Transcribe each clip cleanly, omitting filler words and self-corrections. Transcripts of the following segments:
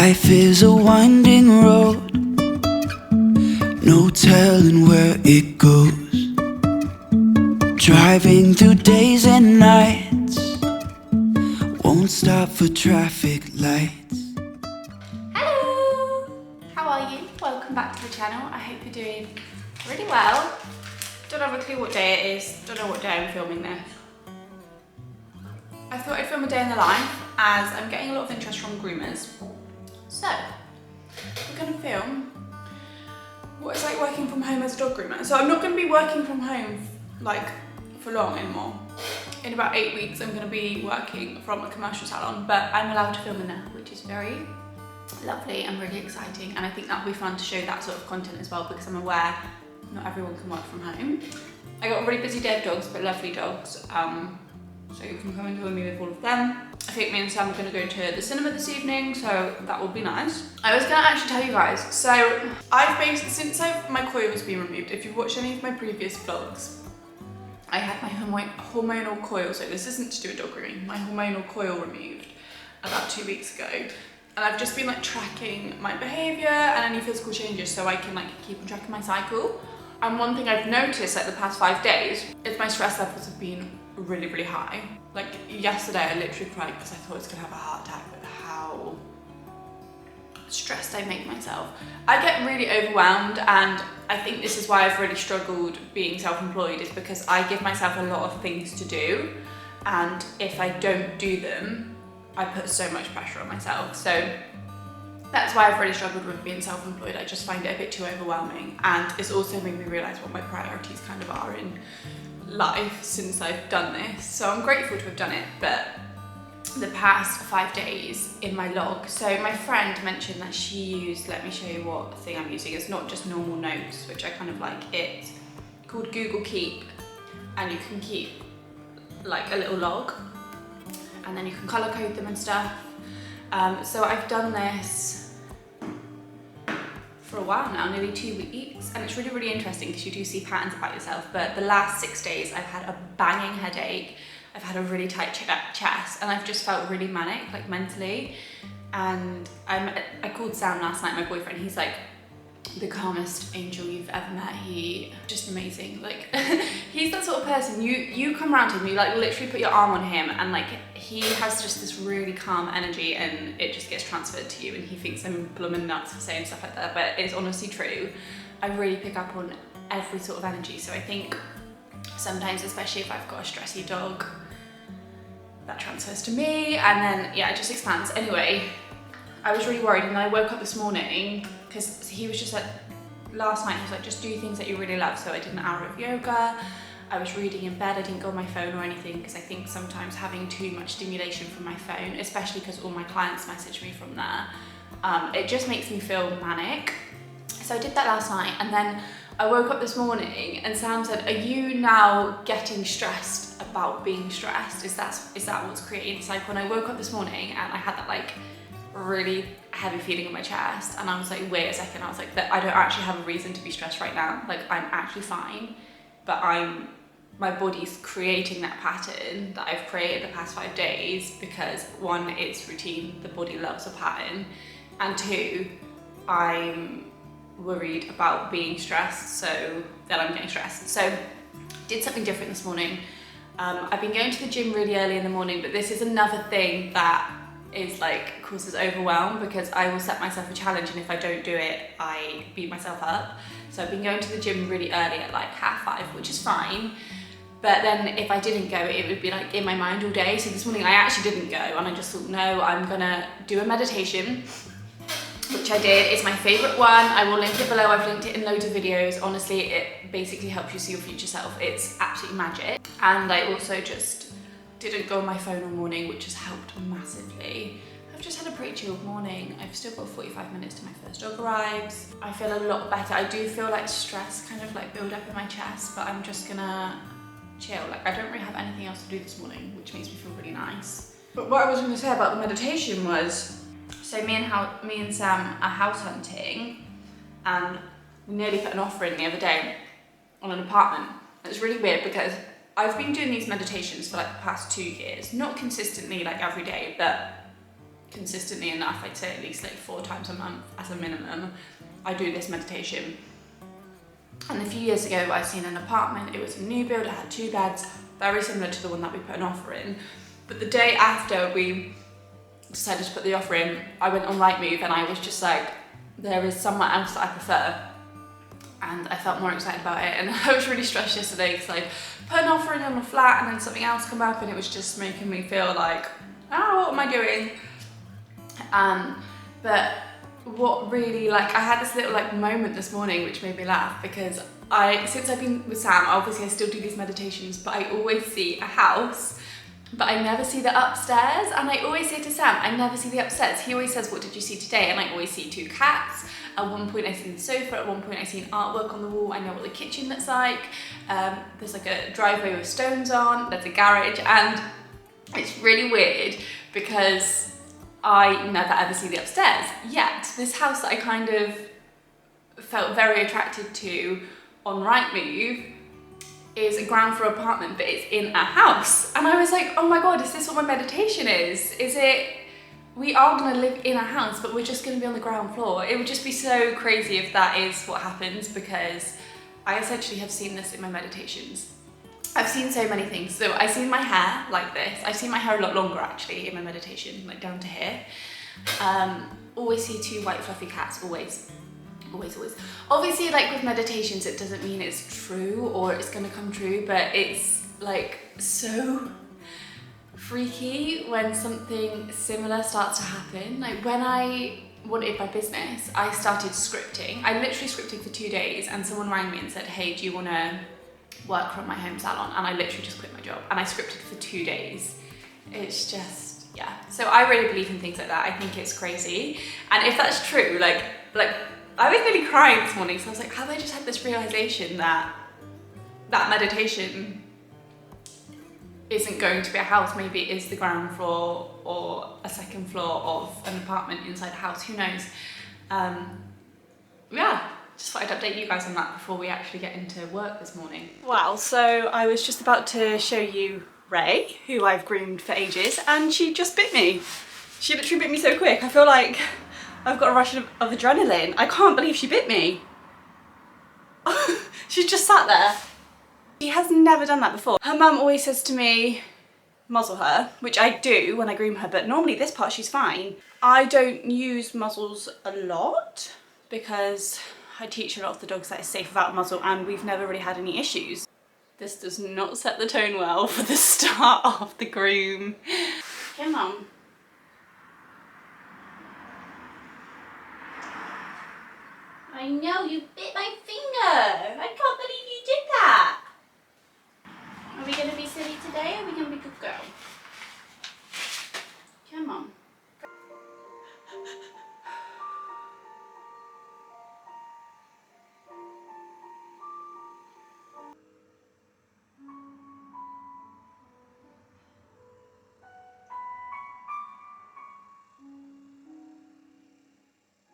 Life is a winding road, no telling where it goes. Driving through days and nights, won't stop for traffic lights. Hello! How are you? Welcome back to the channel. I hope you're doing really well. Don't have a clue what day it is. Don't know what day I'm filming this. I thought I'd film a day in the life as I'm getting a lot of interest from groomers. So, we're going to film what it's like working from home as a dog groomer. So I'm not going to be working from home like for long anymore. In about 8 weeks I'm going to be working from a commercial salon, but I'm allowed to film in there, which is very lovely and really exciting, and I think that'll be fun to show that sort of content as well, because I'm aware not everyone can work from home. I got a really busy day of dogs, but lovely dogs, so you can come and join me with all of them. I think me and Sam are going to go to the cinema this evening, so that will be nice. I was going to actually tell you guys, so I've basically, since my coil has been removed, if you've watched any of my previous vlogs, I had my hormonal coil, so this isn't to do with dog grooming, my hormonal coil removed about 2 weeks ago. And I've just been like tracking my behaviour and any physical changes so I can like keep on track of my cycle. And one thing I've noticed like the past 5 days is my stress levels have been really, really high. Like yesterday I literally cried because I thought I was gonna have a heart attack with how stressed I make myself. I get really overwhelmed, and I think this is why I've really struggled being self-employed, is because I give myself a lot of things to do, and if I don't do them, I put so much pressure on myself. So that's why I've really struggled with being self-employed. I just find it a bit too overwhelming, and it's also made me realise what my priorities kind of are in life since I've done this. So I'm grateful to have done it, but the past 5 days in my log, so my friend mentioned that she used, let me show you what thing I'm using. It's not just normal notes, which I kind of like. It's called Google Keep, and you can keep like a little log, and then you can colour code them and stuff. So I've done this for a while now, nearly 2 weeks, and it's really, really interesting because you do see patterns about yourself. But the last 6 days I've had a banging headache, I've had a really tight chest, and I've just felt really manic, like mentally. And I called Sam last night, my boyfriend. He's like the calmest angel you've ever met. He just amazing. Like he's that sort of person. You come around to him, you like literally put your arm on him, and like he has just this really calm energy, and it just gets transferred to you. And he thinks I'm blooming nuts for saying stuff like that, but it's honestly true. I really pick up on every sort of energy. So I think sometimes, especially if I've got a stressy dog, that transfers to me, and then yeah, it just expands. Anyway, I was really worried, and then I woke up this morning because he was just like, last night he was like, just do things that you really love. So I did an hour of yoga, I was reading in bed, I didn't go on my phone or anything, because I think sometimes having too much stimulation from my phone, especially because all my clients message me from there, it just makes me feel manic. So I did that last night, and then I woke up this morning and Sam said, are you now getting stressed about being stressed? Is that what's creating the cycle? And I woke up this morning and I had that like really heavy feeling in my chest, and I was like, wait a second, I was like, I don't actually have a reason to be stressed right now. Like I'm actually fine, but my body's creating that pattern that I've created the past 5 days because one, it's routine, the body loves a pattern, and two, I'm worried about being stressed, so that I'm getting stressed. So did something different this morning. I've been going to the gym really early in the morning, but this is another thing that is like causes overwhelm, because I will set myself a challenge, and if I don't do it, I beat myself up. So I've been going to the gym really early at like 5:30, which is fine. But then if I didn't go, it would be like in my mind all day. So this morning I actually didn't go, and I just thought, no, I'm gonna do a meditation, which I did. It's my favourite one. I will link it below. I've linked it in loads of videos. Honestly, it basically helps you see your future self. It's absolutely magic. And I also just didn't go on my phone all morning, which has helped massively. I've just had a pretty chilled morning. I've still got 45 minutes till my first dog arrives. I feel a lot better. I do feel like stress kind of like build up in my chest, but I'm just gonna chill. Like I don't really have anything else to do this morning, which makes me feel really nice. But what I was gonna say about the meditation was, so me and Sam are house hunting, and we nearly put an offer in the other day on an apartment. It's really weird because I've been doing these meditations for like the past 2 years, not consistently like every day, but consistently enough, I'd say at least like 4 times a month as a minimum, I do this meditation. And a few years ago I seen an apartment, it was a new build, it had 2 beds, very similar to the one that we put an offer in. But the day after we decided to put the offer in, I went on Rightmove and I was just like, there is somewhere else that I prefer. And I felt more excited about it, and I was really stressed yesterday because I put an offer in on a flat and then something else come up, and it was just making me feel like, oh, what am I doing? But what really, like, I had this little like moment this morning which made me laugh, because since I've been with Sam, obviously I still do these meditations, but I always see a house, but I never see the upstairs. And I always say to Sam, I never see the upstairs. He always says, what did you see today? And I always see 2 cats. At one point I seen the sofa, at one point I seen artwork on the wall, I know what the kitchen looks like. There's like a driveway with stones on, there's a garage, and it's really weird because I never ever see the upstairs. Yet this house that I kind of felt very attracted to on Rightmove is a ground floor apartment, but it's in a house. And I was like, oh my God, is this what my meditation is? Is it, we are gonna live in a house, but we're just gonna be on the ground floor? It would just be so crazy if that is what happens, because I essentially have seen this in my meditations. I've seen so many things. So I've seen my hair like this. I've seen my hair a lot longer actually in my meditation, like down to here. Always see 2 white fluffy cats, always. Always. Obviously, like with meditations, it doesn't mean it's true or it's gonna come true, but it's like so freaky when something similar starts to happen. Like when I wanted my business, I started scripting. I literally scripted for 2 days, and someone rang me and said, hey, do you wanna work from my home salon? And I literally just quit my job and I scripted for 2 days. It's just, yeah. So I really believe in things like that. I think it's crazy. And if that's true, like I was really crying this morning, so I was like, have I just had this realization that that meditation isn't going to be a house? Maybe it is the ground floor or a second floor of an apartment inside a house, who knows? Yeah, just thought I'd update you guys on that before we actually get into work this morning. Well, so I was just about to show you Ray, who I've groomed for ages, and she just bit me. She literally bit me so quick. I feel like I've got a rush of adrenaline. I can't believe she bit me. She's just sat there. She has never done that before. Her mum always says to me, muzzle her, which I do when I groom her, but normally this part she's fine. I don't use muzzles a lot because I teach a lot of the dogs that it's safe without a muzzle, and we've never really had any issues. This does not set the tone well for the start of the groom. Come on. I know, you bit my finger. I can't believe you did that. Are we going to be silly today, or are we going to be good girl? Come on.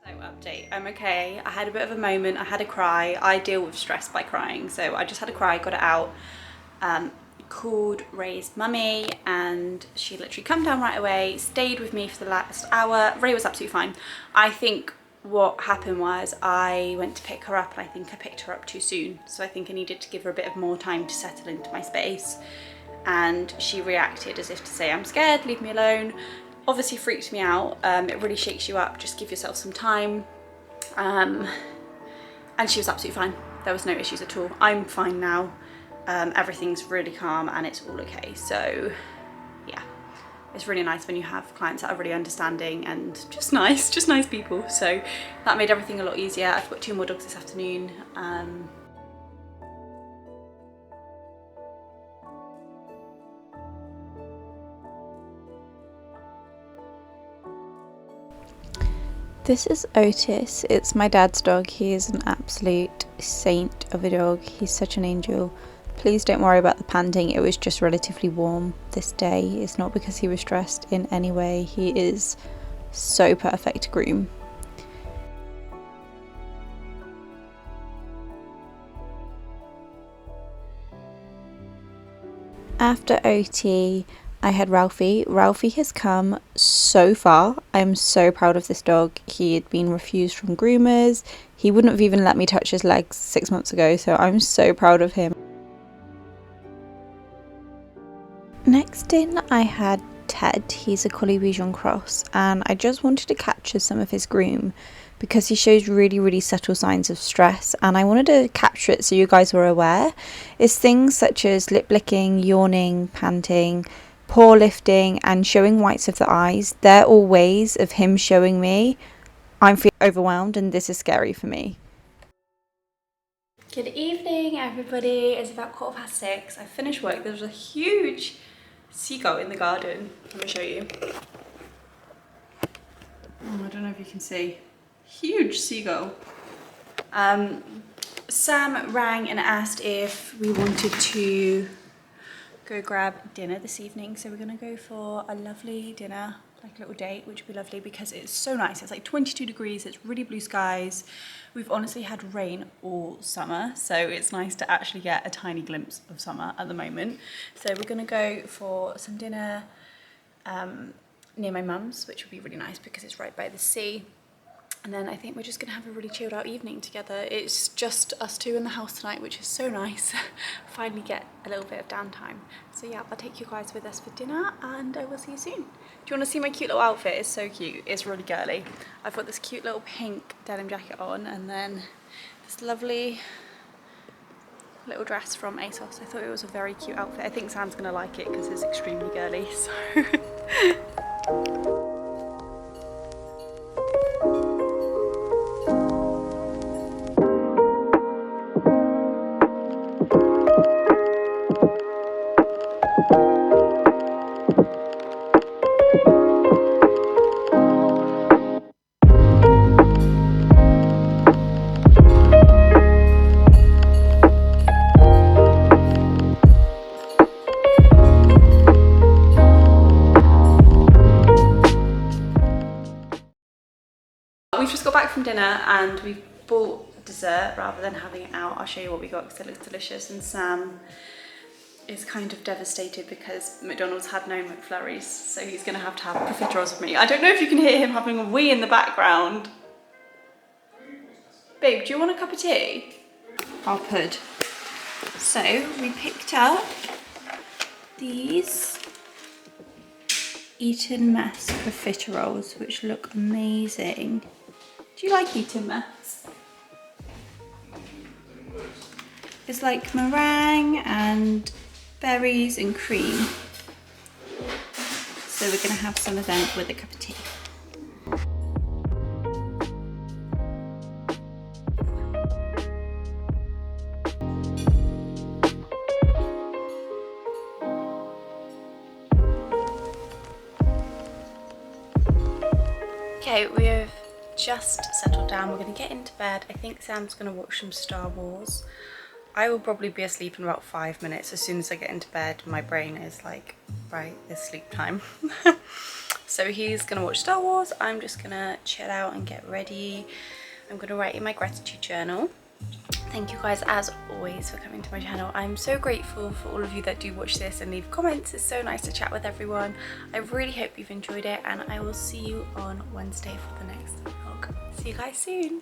So update, I'm okay. I had a bit of a moment, I had a cry. I deal with stress by crying, so I just had a cry, got it out. Called Ray's mummy, and she literally come down right away, stayed with me for the last hour. Ray was absolutely fine. I think what happened was I went to pick her up, and I think I picked her up too soon, so I think I needed to give her a bit of more time to settle into my space, and she reacted as if to say, I'm scared, leave me alone. Obviously freaked me out. It really shakes you up, just give yourself some time. And she was absolutely fine. There was no issues at all. I'm fine now. Everything's really calm and it's all okay. So yeah, it's really nice when you have clients that are really understanding and just nice people. So that made everything a lot easier. I've got 2 more dogs this afternoon. This is Otis. It's my dad's dog. He is an absolute saint of a dog. He's such an angel. Please don't worry about the panting. It was just relatively warm this day. It's not because he was stressed in any way. He is so perfect to groom. After OT, I had Ralphie. Ralphie has come so far. I'm so proud of this dog. He had been refused from groomers. He wouldn't have even let me touch his legs 6 months ago, so I'm so proud of him. Next in, I had Ted. He's a Collie Bichon Cross, and I just wanted to capture some of his groom because he shows really subtle signs of stress, and I wanted to capture it so you guys were aware. It's things such as lip licking, yawning, panting, paw lifting, and showing whites of the eyes. They're all ways of him showing me I'm feeling overwhelmed and this is scary for me. Good evening, everybody. It's about 6:15. I finished work. There was a huge seagull in the garden. Let me show you. Oh, I don't know if you can see. Huge seagull. Sam rang and asked if we wanted to go grab dinner this evening. So we're gonna go for a lovely dinner, like a little date, which would be lovely because it's so nice. It's like 22 degrees, it's really blue skies. We've honestly had rain all summer, so it's nice to actually get a tiny glimpse of summer at the moment. So we're gonna go for some dinner near my mum's, which would be really nice because it's right by the sea. And then I think we're just gonna have a really chilled out evening together. It's just us two in the house tonight, which is so nice. Finally get a little bit of downtime. So yeah, I'll take you guys with us for dinner and I will see you soon. Do you wanna see my cute little outfit? It's so cute, it's really girly. I've got this cute little pink denim jacket on and then this lovely little dress from ASOS. I thought it was a very cute outfit. I think Sam's gonna like it because it's extremely girly, so. We've just got back from dinner and we've bought dessert rather than having it out. I'll show you what we got because it looks delicious, and Sam is kind of devastated because McDonald's had no McFlurries, so he's going to have profiteroles with me. I don't know if you can hear him having a wee in the background. Babe, do you want a cup of tea? I'll put. So we picked up these Eton Mess profiteroles, which look amazing. Do you like Eton Mess? It's like meringue and berries and cream. So we're gonna have some of them with a cup of tea. Okay, we have just settled down. We're going to get into bed. I think Sam's going to watch some Star Wars. I will probably be asleep in about 5 minutes. As soon as I get into bed, my brain is like, right, it's sleep time. So he's going to watch Star Wars. I'm just going to chill out and get ready. I'm going to write in my gratitude journal. Thank you guys as always for coming to my channel. I'm so grateful for all of you that do watch this and leave comments. It's so nice to chat with everyone. I really hope you've enjoyed it and I will see you on Wednesday for the next vlog. See you guys soon.